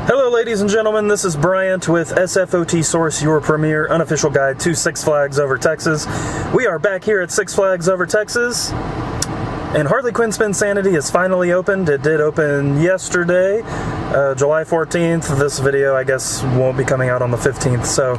Hello ladies and gentlemen, this is Bryant with SFOT Source, your premier unofficial guide to Six Flags Over Texas. We are back here at Six Flags Over Texas, and Harley Quinn Spinsanity is finally opened. It did open yesterday, July 14th. This video, I guess, won't be coming out on the 15th, so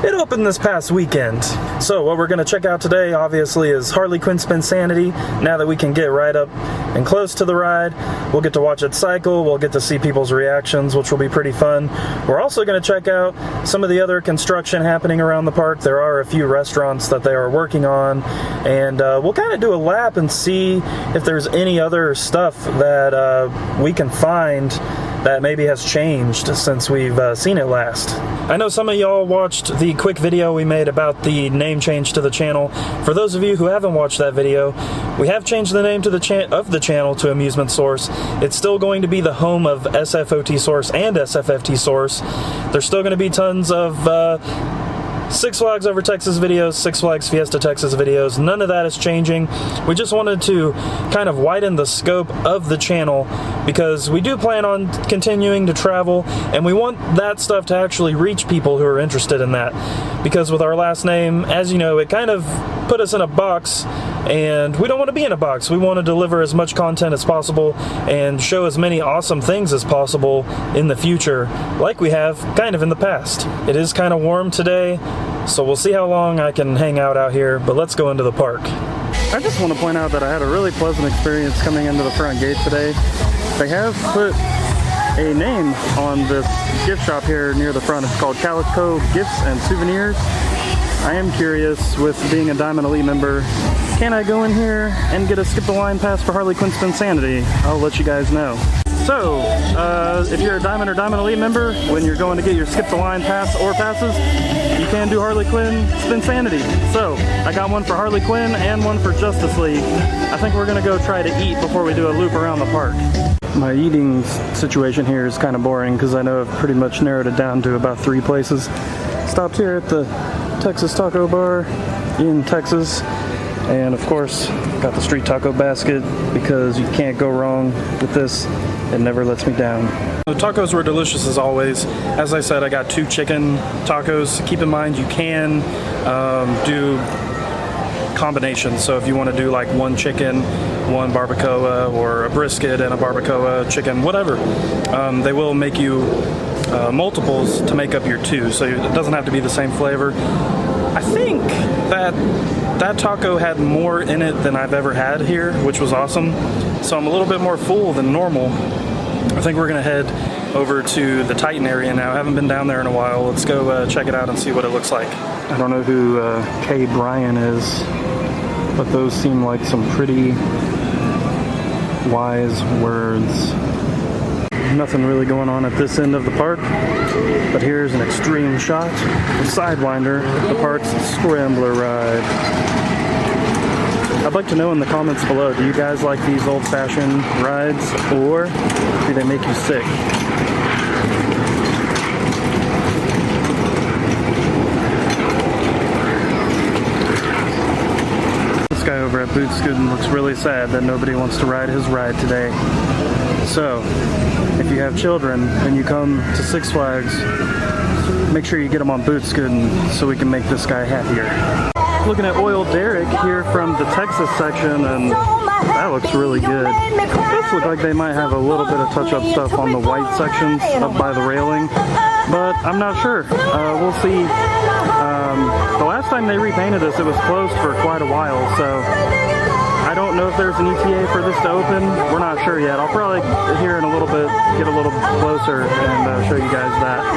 it opened this past weekend. So what we're going to check out today, obviously, is Harley Quinn Spinsanity. Now that we can get right up and close to the ride, we'll get to watch it cycle, we'll get to see people's reactions, which will be pretty fun. We're also going to check out some of the other construction happening around the park. There are a few restaurants that they are working on, and we'll kind of do a lap and see if there's any other stuff that we can find that maybe has changed since we've seen it last. I know some of y'all watched the quick video we made about the name change to the channel. For those of you who haven't watched that video, we have changed the name to the channel to Amusement Source. It's still going to be the home of SFOT Source and SFFT Source. There's still going to be tons of Six Flags Over Texas videos, Six Flags Fiesta Texas videos. None of that is changing. We just wanted to kind of widen the scope of the channel because we do plan on continuing to travel, and we want that stuff to actually reach people who are interested in that. Because with our last name, as you know, it kind of put us in a box, and we don't want to be in a box. We want to deliver as much content as possible and show as many awesome things as possible in the future, like we have kind of in the past. It is kind of warm today, so we'll see how long I can hang out here, but let's go into the park. I just want to point out that I had a really pleasant experience coming into the front gate today. They have put a name on this gift shop here near the front. It's called Calico Gifts and Souvenirs. I am curious, with being a Diamond Elite member, can I go in here and get a skip the line pass for Harley Quinn Spinsanity? I'll let you guys know. So, if you're a Diamond or Diamond Elite member, when you're going to get your skip the line pass or passes, you can do Harley Quinn Spinsanity. So, I got one for Harley Quinn and one for Justice League. I think we're gonna go try to eat before we do a loop around the park. My eating situation here is kind of boring because I know I've pretty much narrowed it down to about 3 places. Stopped here at the Texas Taco Bar in Texas, and of course got the street taco basket because you can't go wrong with this. It never lets me down. The tacos were delicious as always. As I said, I got 2 chicken tacos. Keep in mind you can do combinations, so if you want to do like 1 chicken, 1 barbacoa, or a brisket and a barbacoa chicken, whatever, they will make you multiples to make up your 2, so it doesn't have to be the same flavor. I think that taco had more in it than I've ever had here, which was awesome. So I'm a little bit more full than normal. I think we're gonna head over to the Titan area now. I haven't been down there in a while. Let's go check it out and see what it looks like. I don't know who Kay Bryan is, but those seem like some pretty wise words. Nothing really going on at this end of the park, but here's an extreme shot of Sidewinder, the park's Scrambler ride. I'd like to know in the comments below, do you guys like these old-fashioned rides, or do they make you sick? This guy over at Boot Scootin' looks really sad that nobody wants to ride his ride today. So, if you have children and you come to Six Flags, make sure you get them on Boot Scootin' so we can make this guy happier. Looking at Oil Derrick here from the Texas section, and that looks really good. This looks like they might have a little bit of touch-up stuff on the white sections up by the railing, but I'm not sure. We'll see. The last time they repainted this, it was closed for quite a while, so I don't know if there's an ETA for this to open. We're not sure yet. I'll probably here in a little bit get a little closer and show you guys that.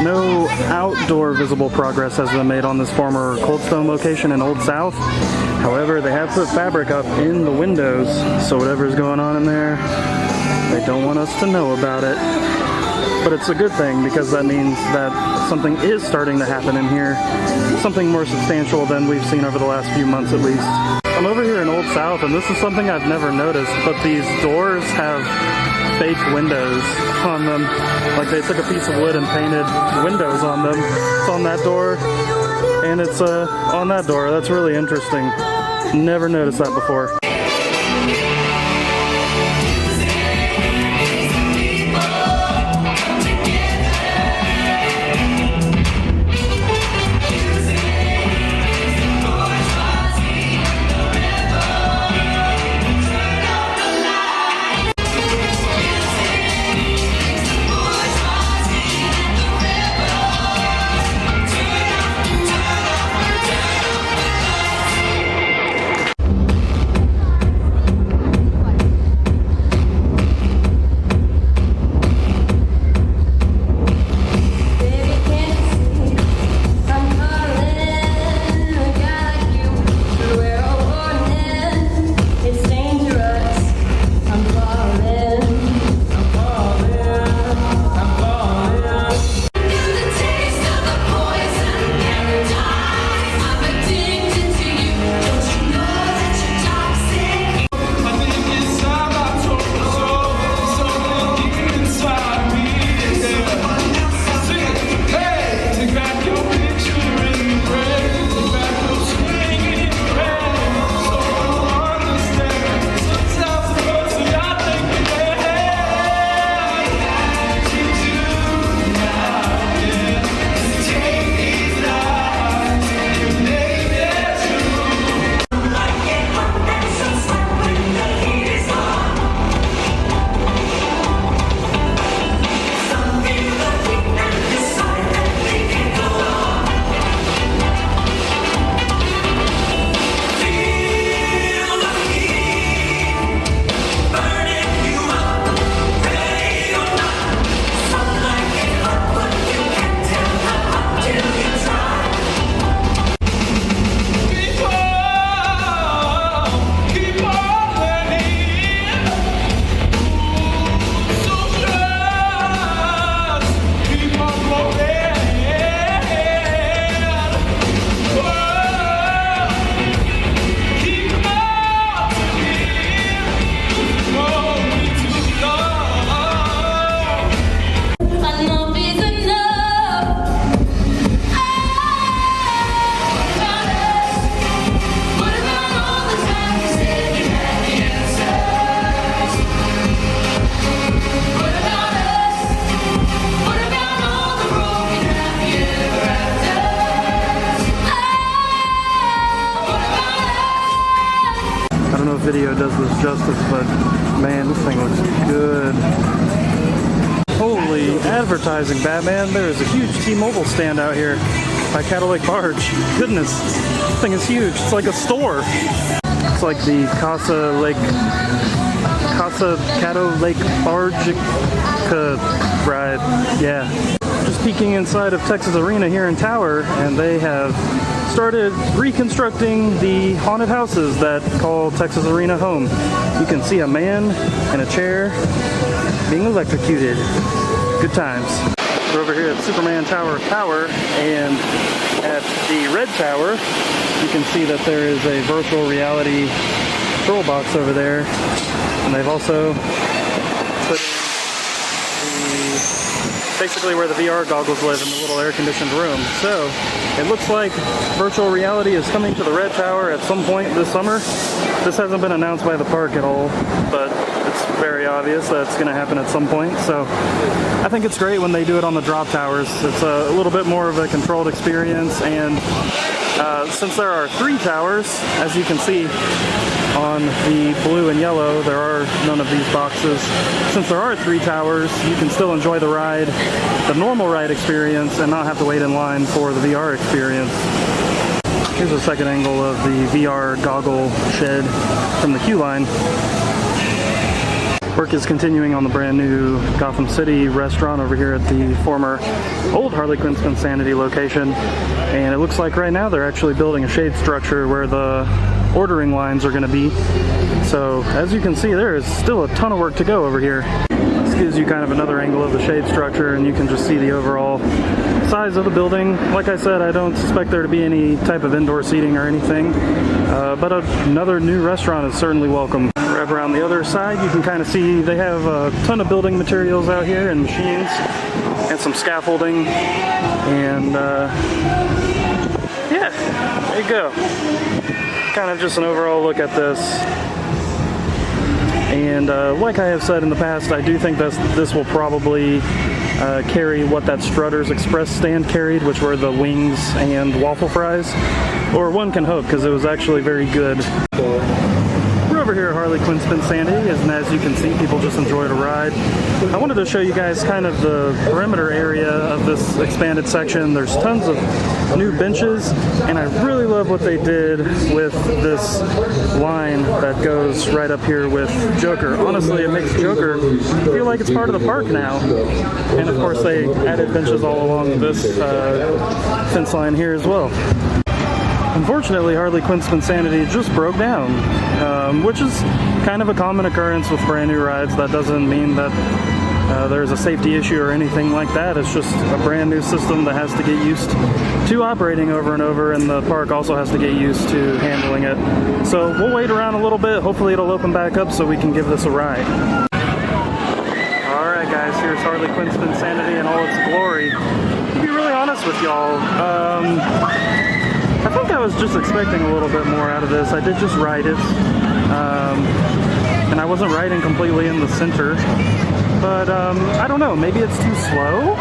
No outdoor visible progress has been made on this former Cold Stone location in Old South. However, they have put fabric up in the windows, so whatever's going on in there, they don't want us to know about it. But it's a good thing because that means that something is starting to happen in here. Something more substantial than we've seen over the last few months at least. I'm over here in Old South, and this is something I've never noticed, but these doors have fake windows on them. Like they took a piece of wood and painted windows on them. It's on that door, and it's on that door. That's really interesting. Never noticed that before. don't know if video does this justice, but man, this thing looks good. Holy advertising, Batman. There is a huge T-Mobile stand out here by Caddo Lake Barge. Goodness, this thing is huge. It's like a store. It's like the Casa Caddo Lake Barge ride. Yeah. Just peeking inside of Texas Arena here in Tower, and they have started reconstructing the haunted houses that call Texas Arena home. You can see a man in a chair being electrocuted. Good times. We're over here at Superman Tower, and at the Red Tower, you can see that there is a virtual reality control box over there, and they've also put basically where the VR goggles live in the little air-conditioned room. So it looks like virtual reality is coming to the Red Tower at some point this summer. This hasn't been announced by the park at all, but it's very obvious that it's going to happen at some point. So I think it's great when they do it on the drop towers. It's a little bit more of a controlled experience, and since there are 3 towers, as you can see on the blue and yellow, there are none of these boxes. Since there are 3 towers, you can still enjoy the ride, the normal ride experience, and not have to wait in line for the VR experience. Here's a second angle of the VR goggle shed from the queue line. Work is continuing on the brand new Gotham City restaurant over here at the former old Harley Quinn Spinsanity location. And it looks like right now they're actually building a shade structure where the ordering lines are going to be. So as you can see, there is still a ton of work to go over here. This gives you kind of another angle of the shade structure, and you can just see the overall size of the building. Like I said, I don't suspect there to be any type of indoor seating or anything, but another new restaurant is certainly welcome. Right around the other side, you can kind of see they have a ton of building materials out here and machines and some scaffolding, and yeah, there you go. Kind of just an overall look at this. And like I have said in the past, I do think this will probably carry what that Strutter's Express stand carried, which were the wings and waffle fries. Or one can hope, because it was actually very good. We're over here at Harley Quinn Spinsanity, and as you can see, people just enjoyed a ride. I wanted to show you guys kind of the perimeter area of this expanded section. There's tons of new benches, and I really love what they did with this line that goes right up here with Joker. Honestly, it makes Joker feel like it's part of the park now. And of course, they added benches all along this fence line here as well. Unfortunately, Harley Quinn Spinsanity just broke down, which is kind of a common occurrence with brand new rides. That doesn't mean that there's a safety issue or anything like that. It's just a brand new system that has to get used to operating over and over, and the park also has to get used to handling it. So we'll wait around a little bit. Hopefully it'll open back up so we can give this a ride. Alright guys, here's Harley Quinn Spinsanity in all its glory. To be really honest with y'all, I think I was just expecting a little bit more out of this. I did just ride it, and I wasn't riding completely in the center, but I don't know, maybe it's too slow,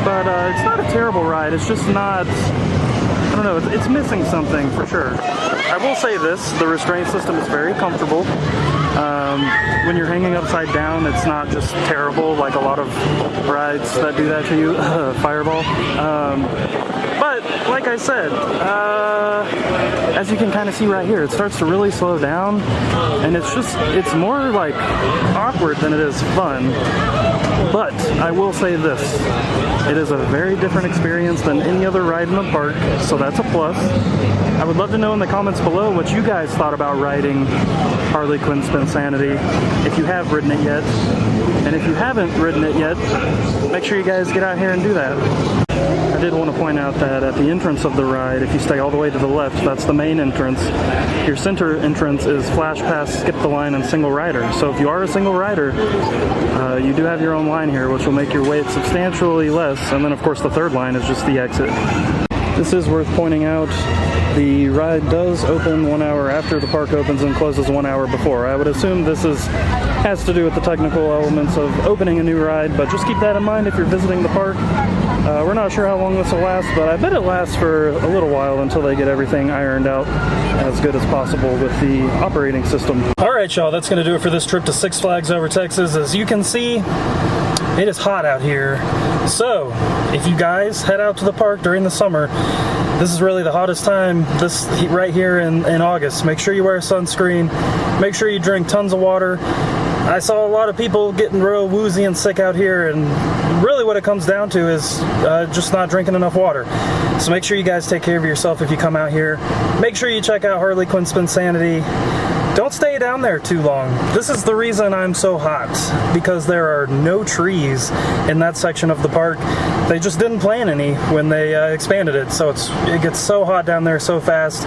but it's not a terrible ride. It's just not, I don't know, it's missing something for sure. I will say this, the restraint system is very comfortable. When you're hanging upside down, it's not just terrible like a lot of rides that do that to you. Fireball. But like I said, as you can kind of see right here, it starts to really slow down, and it's more like awkward than it is fun. But I will say this, it is a very different experience than any other ride in the park, so that's a plus. I would love to know in the comments below what you guys thought about riding Harley Quinn Spinsanity, if you have ridden it yet. And if you haven't ridden it yet, make sure you guys get out here and do that. I did want to point out that at the entrance of the ride, if you stay all the way to the left, that's the main entrance. Your center entrance is Flash Pass, Skip the Line, and Single Rider. So if you are a single rider, you do have your own line here, which will make your wait substantially less. And then of course the third line is just the exit. This is worth pointing out. The ride does open 1 hour after the park opens and closes 1 hour before. I would assume this has to do with the technical elements of opening a new ride, but just keep that in mind if you're visiting the park. We're not sure how long this will last, but I bet it lasts for a little while until they get everything ironed out as good as possible with the operating system. Alright y'all, that's going to do it for this trip to Six Flags Over Texas. As you can see, it is hot out here. So, if you guys head out to the park during the summer, this is really the hottest time, this right here in August. Make sure you wear sunscreen. Make sure you drink tons of water. I saw a lot of people getting real woozy and sick out here, and really what it comes down to is just not drinking enough water. So make sure you guys take care of yourself if you come out here. Make sure you check out Harley Quinn Spinsanity. Don't stay down there too long. This is the reason I'm so hot, because there are no trees in that section of the park. They just didn't plant any when they expanded it, so it gets so hot down there so fast.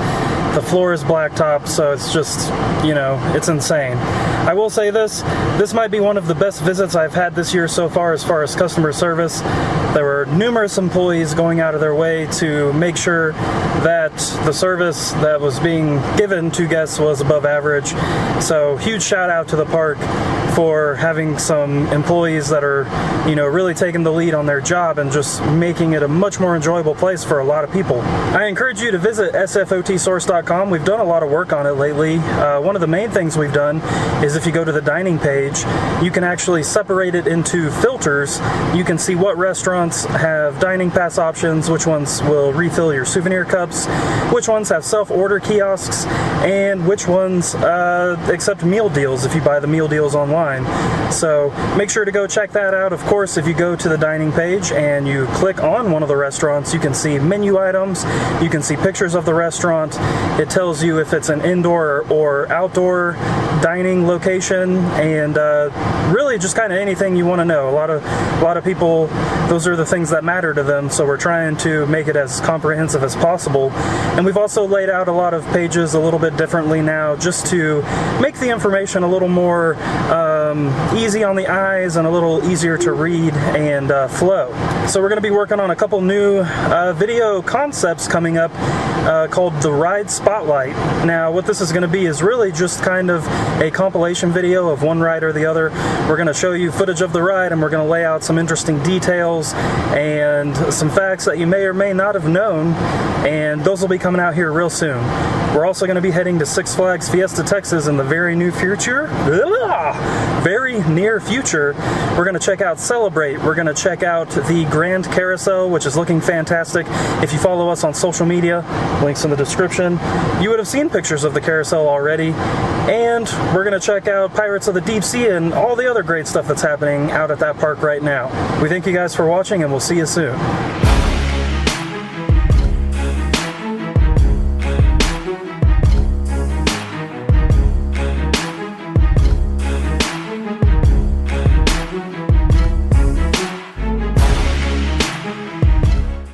The floor is blacktop, so it's just, you know, it's insane. I will say this might be one of the best visits I've had this year so far as customer service. There were numerous employees going out of their way to make sure that the service that was being given to guests was above average. So huge shout out to the park for having some employees that are, you know, really taking the lead on their job and just making it a much more enjoyable place for a lot of people. I encourage you to visit sfotsource.com. We've done a lot of work on it lately. One of the main things we've done is if you go to the dining page, you can actually separate it into filters. You can see what restaurants have dining pass options, which ones will refill your souvenir cups, which ones have self-order kiosks, and which ones accept meal deals if you buy the meal deals online. So make sure to go check that out. Of course, if you go to the dining page and you click on one of the restaurants, you can see menu items, you can see pictures of the restaurant. It tells you if it's an indoor or outdoor dining location, and really just kind of anything you want to know. A lot of people, those are the things that matter to them, so we're trying to make it as comprehensive as possible. And we've also laid out a lot of pages a little bit differently now, just to make the information a little more easy on the eyes and a little easier to read and flow. So we're going to be working on a couple new video concepts coming up called the Ride Spotlight. Now what this is going to be is really just kind of a compilation video of one ride or the other. We're going to show you footage of the ride, and we're going to lay out some interesting details and some facts that you may or may not have known, and those will be coming out here real soon. We're also going to be heading to Six Flags Fiesta, Texas in the very near future. Very near future. We're going to check out Celebrate. We're going to check out the Grand Carousel, which is looking fantastic. If you follow us on social media, links in the description, you would have seen pictures of the carousel already. And we're going to check out Pirates of the Deep Sea and all the other great stuff that's happening out at that park right now. We thank you guys for watching, and we'll see you soon.